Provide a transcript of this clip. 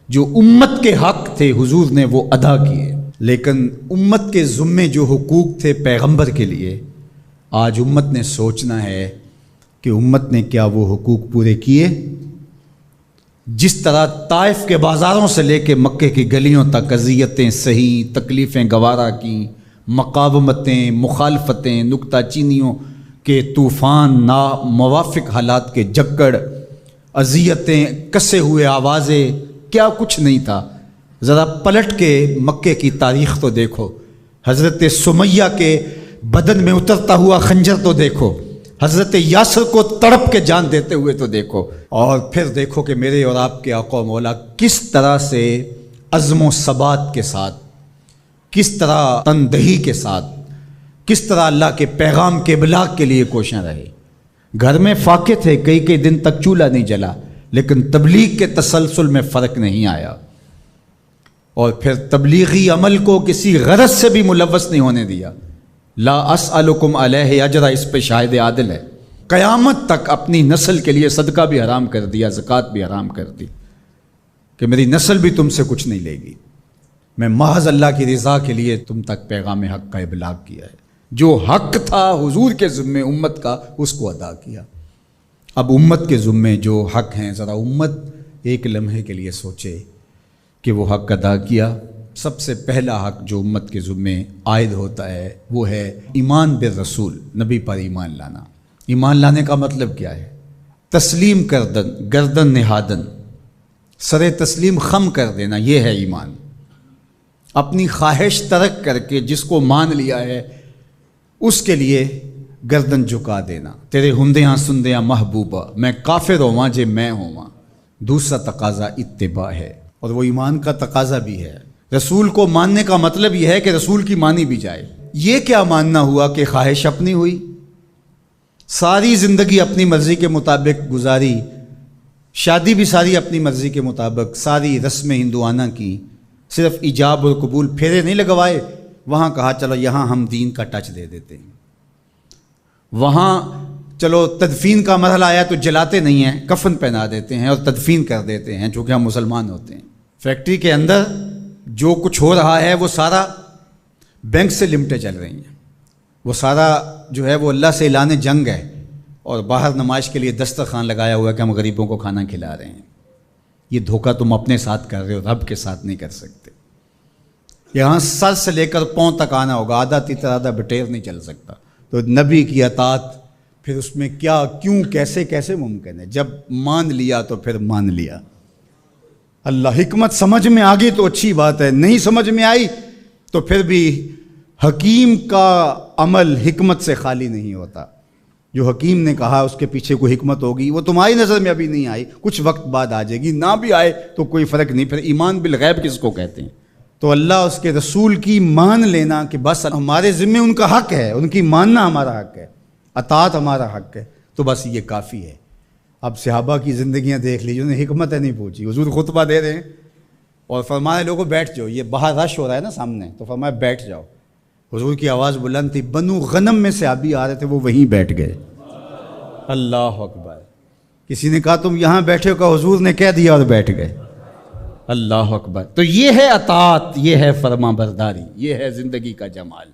جو امت کے حق تھے حضور نے وہ ادا کیے، لیکن امت کے ذمے جو حقوق تھے پیغمبر کے لیے، آج امت نے سوچنا ہے کہ امت نے کیا وہ حقوق پورے کیے؟ جس طرح طائف کے بازاروں سے لے کے مکے کی گلیوں تک اذیتیں سہی، تکلیفیں گوارا کی، مقاومتیں، مخالفتیں، نکتہ چینیوں کے طوفان، ناموافق حالات کے جکڑ، اذیتیں، کسے ہوئے آوازیں، کیا کچھ نہیں تھا۔ ذرا پلٹ کے مکے کی تاریخ تو دیکھو، حضرت سمیہ کے بدن میں اترتا ہوا خنجر تو دیکھو، حضرت یاسر کو تڑپ کے جان دیتے ہوئے تو دیکھو، اور پھر دیکھو کہ میرے اور آپ کے آقا و مولا کس طرح سے عزم و ثبات کے ساتھ، کس طرح تندہی کے ساتھ، کس طرح اللہ کے پیغام کے ابلاغ کے لیے کوشاں رہے۔ گھر میں فاقے تھے، کئی دن تک چولہا نہیں جلا، لیکن تبلیغ کے تسلسل میں فرق نہیں آیا، اور پھر تبلیغی عمل کو کسی غرض سے بھی ملوث نہیں ہونے دیا۔ لا اسألکم علیہ اجرا اس پہ شاہد عادل ہے۔ قیامت تک اپنی نسل کے لیے صدقہ بھی حرام کر دیا، زکوٰۃ بھی حرام کر دی، کہ میری نسل بھی تم سے کچھ نہیں لے گی، میں محض اللہ کی رضا کے لیے تم تک پیغام حق کا ابلاغ کیا ہے۔ جو حق تھا حضور کے ذمے امت کا، اس کو ادا کیا۔ اب امت کے ذمے جو حق ہیں، ذرا امت ایک لمحے کے لیے سوچے کہ وہ حق ادا کیا۔ سب سے پہلا حق جو امت کے ذمے عائد ہوتا ہے وہ ہے ایمان بالرسول، نبی پر ایمان لانا۔ ایمان لانے کا مطلب کیا ہے؟ تسلیم کردن، گردن نہادن، سر تسلیم خم کر دینا، یہ ہے ایمان۔ اپنی خواہش ترک کر کے جس کو مان لیا ہے اس کے لیے گردن جھکا دینا۔ تیرے ہندیاں سندیاں محبوبہ، میں کافر ہواں جے میں ہواں۔ دوسرا تقاضا اتباع ہے، اور وہ ایمان کا تقاضا بھی ہے۔ رسول کو ماننے کا مطلب یہ ہے کہ رسول کی مانی بھی جائے۔ یہ کیا ماننا ہوا کہ خواہش اپنی ہوئی، ساری زندگی اپنی مرضی کے مطابق گزاری، شادی بھی ساری اپنی مرضی کے مطابق، ساری رسمیں ہندوانہ کی، صرف ایجاب اور قبول، پھیرے نہیں لگوائے۔ وہاں کہا چلو یہاں ہم دین کا ٹچ دے دیتے ہیں، وہاں چلو تدفین کا مرحلہ آیا تو جلاتے نہیں ہیں، کفن پہنا دیتے ہیں اور تدفین کر دیتے ہیں چونکہ ہم مسلمان ہوتے ہیں۔ فیکٹری کے اندر جو کچھ ہو رہا ہے وہ سارا بینک سے لمٹیں چل رہی ہیں، وہ سارا جو ہے وہ اللہ سے اعلان جنگ ہے، اور باہر نمائش کے لیے دسترخوان لگایا ہوا ہے کہ ہم غریبوں کو کھانا کھلا رہے ہیں۔ یہ دھوکہ تم اپنے ساتھ کر رہے ہو، رب کے ساتھ نہیں کر سکتے۔ یہاں سر سے لے کر پاؤں تک آنا ہوگا، آدھا تیتر آدھا بٹیر نہیں چل سکتا۔ تو نبی کی اطاعت پھر اس میں کیا، کیوں، کیسے ممکن ہے؟ جب مان لیا تو پھر مان لیا۔ اللہ حکمت سمجھ میں آ گئی تو اچھی بات ہے، نہیں سمجھ میں آئی تو پھر بھی حکیم کا عمل حکمت سے خالی نہیں ہوتا۔ جو حکیم نے کہا اس کے پیچھے کوئی حکمت ہوگی، وہ تمہاری نظر میں ابھی نہیں آئی، کچھ وقت بعد آ جائے گی، نہ بھی آئے تو کوئی فرق نہیں۔ پھر ایمان بالغیب کس کو کہتے ہیں؟ تو اللہ اس کے رسول کی مان لینا کہ بس ہمارے ذمے ان کا حق ہے، ان کی ماننا ہمارا حق ہے، اطاعت ہمارا حق ہے، تو بس یہ کافی ہے۔ اب صحابہ کی زندگیاں دیکھ لیجیے، انہیں حکمت نہیں پوچھی۔ حضور خطبہ دے رہے ہیں اور فرمایا لوگوں بیٹھ جاؤ، یہ باہر رش ہو رہا ہے نا سامنے، تو فرمایا بیٹھ جاؤ۔ حضور کی آواز بلند تھی، بنو غنم میں سے صحابی آ رہے تھے، وہ وہیں بیٹھ گئے۔ اللہ اکبر۔ کسی نے کہا تم یہاں بیٹھے ہو، کہ حضور نے کہہ دیا اور بیٹھ گئے۔ اللہ اکبر۔ تو یہ ہے اطاعت، یہ ہے فرما برداری، یہ ہے زندگی کا جمال۔